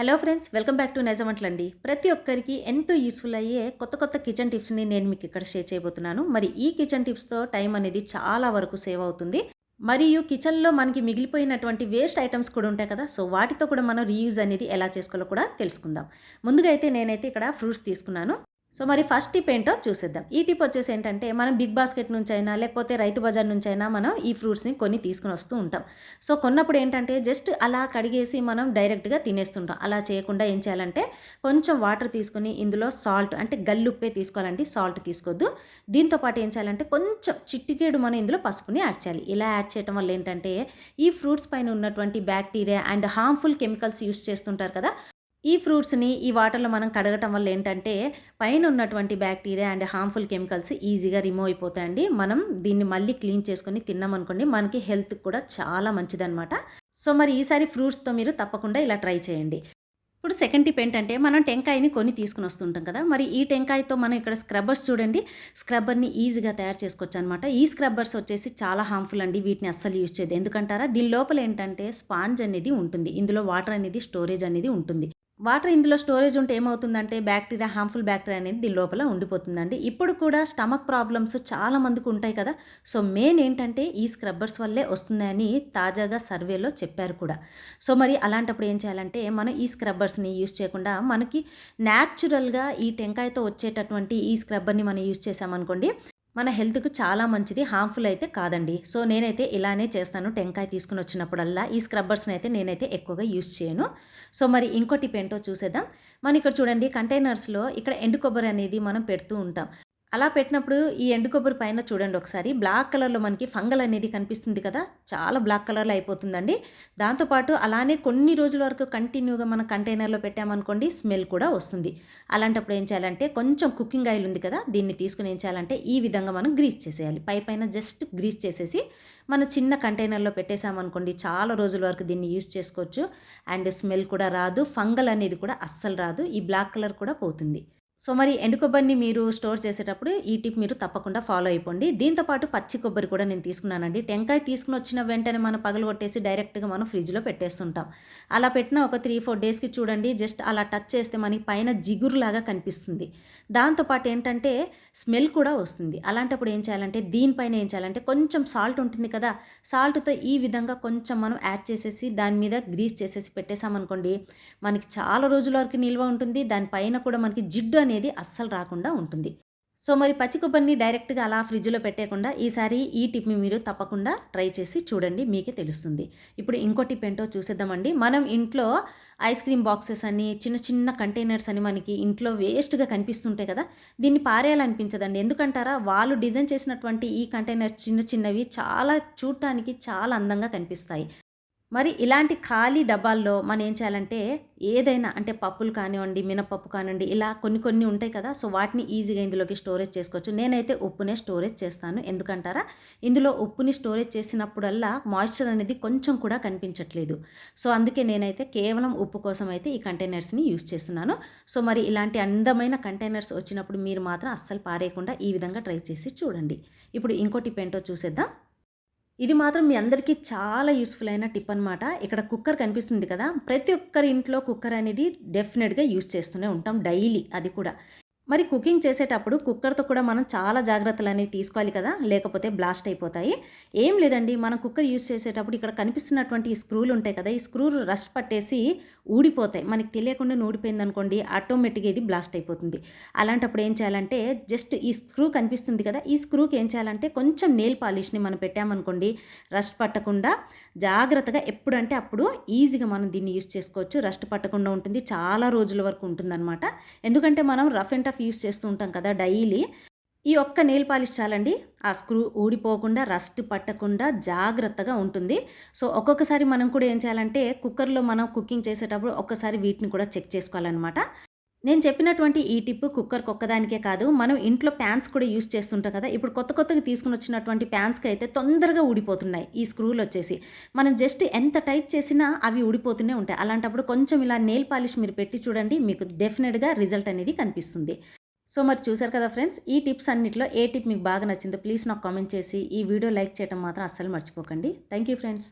Hello friends, welcome back to Nizam వంటలండి. ప్రతి ఒక్కరికి ఎంతో యూస్ఫుల్ అయ్యే కొత్త కొత్త కిచెన్ టిప్స్ని నేను మీకు ఇక్కడ షేర్ చేయబోతున్నాను. మరి ఈ కిచెన్ టిప్స్తో టైం అనేది చాలా వరకు సేవ్ అవుతుంది. మరియు కిచెన్లో మనకి మిగిలిపోయినటువంటి వేస్ట్ ఐటమ్స్ కూడా ఉంటాయి కదా, సో వాటితో కూడా మనం రీయూజ్ అనేది ఎలా చేసుకోవాలో కూడా తెలుసుకుందాం. ముందుగా అయితే నేనైతే ఇక్కడ ఫ్రూట్స్ తీసుకున్నాను. సో మరి ఫస్ట్ టిప్ ఏంటో చూసేద్దాం. ఈ టిప్ వచ్చేసి ఏంటంటే, మనం బిగ్ బాస్కెట్ నుంచైనా లేకపోతే రైతు బజార్ నుంచైనా మనం ఈ ఫ్రూట్స్ని కొన్ని తీసుకుని వస్తూ ఉంటాం. సో కొన్నప్పుడు ఏంటంటే జస్ట్ అలా కడిగేసి మనం డైరెక్ట్గా తినేస్తుంటాం. అలా చేయకుండా ఏం చేయాలంటే, కొంచెం వాటర్ తీసుకొని ఇందులో సాల్ట్ అంటే గల్లుప్పే తీసుకోవాలండి, సాల్ట్ తీసుకోవద్దు. దీంతో పాటు ఏం చేయాలంటే కొంచెం చిటికేడు మనం ఇందులో పసుపుని యాడ్ చేయాలి. ఇలా యాడ్ చేయడం వల్ల ఏంటంటే, ఈ ఫ్రూట్స్ పైన ఉన్నటువంటి bacteria and harmful chemicals use చేస్తుంటారు కదా, ఈ ఫ్రూట్స్ని ఈ వాటర్లో మనం కడగటం వల్ల ఏంటంటే, పైన ఉన్నటువంటి బ్యాక్టీరియా అండ్ హార్మ్ఫుల్ కెమికల్స్ ఈజీగా రిమూవ్ అయిపోతాయండి. మనం దీన్ని మళ్ళీ క్లీన్ చేసుకొని తిన్నామనుకోండి, మనకి హెల్త్కి కూడా చాలా మంచిదన్నమాట. సో మరి ఈసారి ఫ్రూట్స్తో మీరు తప్పకుండా ఇలా ట్రై చేయండి. ఇప్పుడు సెకండ్ టిప్ ఏంటంటే, మనం టెంకాయని కొని తీసుకుని వస్తుంటాం కదా, మరి ఈ టెంకాయతో మనం ఇక్కడ స్క్రబ్బర్స్ చూడండి, స్క్రబ్బర్ని ఈజీగా తయారు చేసుకోవచ్చు అనమాట. ఈ స్క్రబ్బర్స్ వచ్చేసి చాలా హార్మ్ఫుల్ అండి, వీటిని అస్సలు యూజ్ చేయదు. ఎందుకంటారా, దీని లోపల ఏంటంటే స్పాంజ్ అనేది ఉంటుంది, ఇందులో వాటర్ అనేది స్టోరేజ్ అనేది ఉంటుంది. వాటర్ ఇందులో స్టోరేజ్ ఉంటే ఏమవుతుందంటే, బ్యాక్టీరియా హార్మ్ఫుల్ బ్యాక్టీరియా అనేది దీని లోపల ఉండిపోతుందండి. ఇప్పుడు కూడా స్టమక్ ప్రాబ్లమ్స్ చాలా మందికి ఉంటాయి కదా, సో మెయిన్ ఏంటంటే ఈ స్క్రబ్బర్స్ వల్లే వస్తుందని తాజాగా సర్వేలో చెప్పారు కూడా. సో మరి అలాంటప్పుడు ఏం చేయాలంటే, మనం ఈ స్క్రబ్బర్స్ని యూజ్ చేయకుండా మనకి న్యాచురల్గా ఈ టెంకాయతో వచ్చేటటువంటి ఈ స్క్రబ్బర్ని మనం యూజ్ చేసామనుకోండి, మన హెల్త్కు చాలా మంచిది, హార్మ్ఫుల్ అయితే కాదండి. సో నేనైతే ఇలానే చేస్తాను. టెంకాయ తీసుకుని వచ్చినప్పుడల్లా ఈ స్క్రబ్బర్స్ని అయితే నేనైతే ఎక్కువగా యూజ్ చేయను. సో మరి ఇంకో టిప్ ఏంటో చూసేద్దాం. మనం ఇక్కడ చూడండి, కంటైనర్స్లో ఇక్కడ ఎండు కొబ్బరి అనేది మనం పెడుతూ ఉంటాం. అలా పెట్టినప్పుడు ఈ ఎండు కొబ్బరి పైన చూడండి ఒకసారి, బ్లాక్ కలర్లో మనకి ఫంగల్ అనేది కనిపిస్తుంది కదా, చాలా బ్లాక్ కలర్లో అయిపోతుందండి. దాంతోపాటు అలానే కొన్ని రోజుల వరకు కంటిన్యూగా మనం కంటైనర్లో పెట్టామనుకోండి, స్మెల్ కూడా వస్తుంది. అలాంటప్పుడు ఏం చేయాలంటే, కొంచెం కుకింగ్ ఆయిల్ ఉంది కదా, దీన్ని తీసుకుని ఏం చేయాలంటే ఈ విధంగా మనం గ్రీస్ చేసేయాలి. పైన జస్ట్ గ్రీస్ చేసేసి మన చిన్న కంటైనర్లో పెట్టేసామనుకోండి, చాలా రోజుల వరకు దీన్ని యూజ్ చేసుకోవచ్చు. అండ్ స్మెల్ కూడా రాదు, ఫంగల్ అనేది కూడా అస్సలు రాదు, ఈ బ్లాక్ కలర్ కూడా పోతుంది. సో మరి ఎండు కొబ్బరిని మీరు స్టోర్ చేసేటప్పుడు ఈ టిప్ మీరు తప్పకుండా ఫాలో అయిపోండి. దీంతోపాటు పచ్చి కొబ్బరి కూడా నేను తీసుకున్నానండి. టెంకాయ తీసుకుని వచ్చిన వెంటనే మనం పగలగొట్టేసి డైరెక్ట్గా మనం ఫ్రిడ్జ్లో పెట్టేస్తుంటాం. అలా పెట్టిన ఒక 3-4 డేస్కి చూడండి, జస్ట్ అలా టచ్ చేస్తే మనకి పైన జిగురులాగా కనిపిస్తుంది. దాంతోపాటు ఏంటంటే స్మెల్ కూడా వస్తుంది. అలాంటప్పుడు ఏం చేయాలంటే, దీనిపైన ఏం చేయాలంటే కొంచెం సాల్ట్ ఉంటుంది కదా, సాల్ట్తో ఈ విధంగా కొంచెం మనం యాడ్ చేసేసి దాని మీద గ్రీస్ చేసేసి పెట్టేసామనుకోండి, మనకి చాలా రోజుల వరకు నిల్వ ఉంటుంది. దానిపైన కూడా మనకి జిడ్డు అనేది అస్సలు రాకుండా ఉంటుంది. సో మరి పచ్చి కొబ్బరిని డైరెక్ట్గా అలా ఫ్రిడ్జ్లో పెట్టేయకుండా ఈసారి ఈ టిప్ని మీరు తప్పకుండా ట్రై చేసి చూడండి, మీకే తెలుస్తుంది. ఇప్పుడు ఇంకో టిప్ ఏంటో చూసేద్దామండి. మనం ఇంట్లో ఐస్ క్రీమ్ బాక్సెస్ అని, చిన్న చిన్న కంటైనర్స్ అని మనకి ఇంట్లో వేస్ట్గా కనిపిస్తుంటాయి కదా, దీన్ని పారేయాలనిపించదండి. ఎందుకంటారా, వాళ్ళు డిజైన్ చేసినటువంటి ఈ కంటైనర్స్ చిన్న చిన్నవి చాలా చూడటానికి చాలా అందంగా కనిపిస్తాయి. మరి ఇలాంటి ఖాళీ డబ్బాల్లో మనం ఏం చేయాలంటే, ఏదైనా అంటే పప్పులు కానివ్వండి, మినపప్పు కానివ్వండి, ఇలా కొన్ని కొన్ని ఉంటాయి కదా, సో వాటిని ఈజీగా ఇందులోకి స్టోరేజ్ చేసుకోవచ్చు. నేనైతే ఉప్పునే స్టోరేజ్ చేస్తాను. ఎందుకంటారా, ఇందులో ఉప్పుని స్టోరేజ్ చేసినప్పుడల్లా మాయిశ్చర్ అనేది కొంచెం కూడా కనిపించట్లేదు. సో అందుకే నేనైతే కేవలం ఉప్పు కోసం అయితే ఈ కంటైనర్స్ని యూజ్ చేస్తున్నాను. సో మరి ఇలాంటి అందమైన కంటైనర్స్ వచ్చినప్పుడు మీరు మాత్రం అస్సలు పారేయకుండా ఈ విధంగా ట్రై చేసి చూడండి. ఇప్పుడు ఇంకో టిప్ ఏంటో చూసేద్దాం. ఇది మాత్రం మీ అందరికీ చాలా యూస్ఫుల్ అయిన టిప్ అనమాట. ఇక్కడ కుక్కర్ కనిపిస్తుంది కదా, ప్రతి ఒక్కరి ఇంట్లో కుక్కర్ అనేది డెఫినెట్గా యూజ్ చేస్తూనే ఉంటాం డైలీ, అది కూడా. మరి కుకింగ్ చేసేటప్పుడు కుక్కర్తో కూడా మనం చాలా జాగ్రత్తలు అనేవి తీసుకోవాలి కదా, లేకపోతే బ్లాస్ట్ అయిపోతాయి. ఏం లేదండి, మనం కుక్కర్ యూజ్ చేసేటప్పుడు ఇక్కడ కనిపిస్తున్నటువంటి ఈ స్క్రూలు ఉంటాయి కదా, ఈ స్క్రూలు రస్ట్ పట్టేసి ఊడిపోతాయి. మనకి తెలియకుండా ఊడిపోయింది అనుకోండి, ఆటోమేటిక్గా ఇది బ్లాస్ట్ అయిపోతుంది. అలాంటప్పుడు ఏం చేయాలంటే, జస్ట్ ఈ స్క్రూ కనిపిస్తుంది కదా, ఈ స్క్రూకి ఏం చేయాలంటే కొంచెం నెయిల్ పాలిష్ని మనం పెట్టామనుకోండి, రస్ట్ పట్టకుండా జాగ్రత్తగా ఎప్పుడంటే అప్పుడు ఈజీగా మనం దీన్ని యూజ్ చేసుకోవచ్చు. రస్ట్ పట్టకుండా ఉంటుంది, చాలా రోజుల వరకు ఉంటుందన్నమాట. ఎందుకంటే మనం రఫ్ అండ్ టఫ్ యూజ్ చేస్తూ ఉంటాం కదా డైలీ. ఈ ఒక్క నెయిల్ పాలిష్ చాలండి, ఆ స్క్రూ ఊడిపోకుండా రస్ట్ పట్టకుండా జాగ్రత్తగా ఉంటుంది. సో ఒక్కొక్కసారి మనం కూడా ఏం చేయాలంటే, కుక్కర్లో మనం కుకింగ్ చేసేటప్పుడు ఒక్కసారి వీటిని కూడా చెక్ చేసుకోవాలన్నమాట. నేను చెప్పినటువంటి ఈ టిప్ కుక్కర్కి ఒక్కదానికే కాదు, మనం ఇంట్లో ప్యాన్స్ కూడా యూస్ చేస్తుంటాం కదా. ఇప్పుడు కొత్త కొత్తగా తీసుకుని వచ్చినటువంటి ప్యాన్స్కి అయితే తొందరగా ఊడిపోతున్నాయి ఈ స్క్రూలు వచ్చేసి. మనం జస్ట్ ఎంత టైట్ చేసినా అవి ఊడిపోతూనే ఉంటాయి. అలాంటప్పుడు కొంచెం ఇలా నెయిల్ పాలిష్ మీరు పెట్టి చూడండి, మీకు డెఫినెట్గా రిజల్ట్ అనేది కనిపిస్తుంది. సో మరి చూసారు కదా ఫ్రెండ్స్, ఈ టిప్స్ అన్నిటిలో ఏ టిప్ మీకు బాగా నచ్చిందో ప్లీజ్ నాకు కామెంట్ చేసి ఈ వీడియో లైక్ చేయడం మాత్రం అస్సలు మర్చిపోకండి. Thank you friends.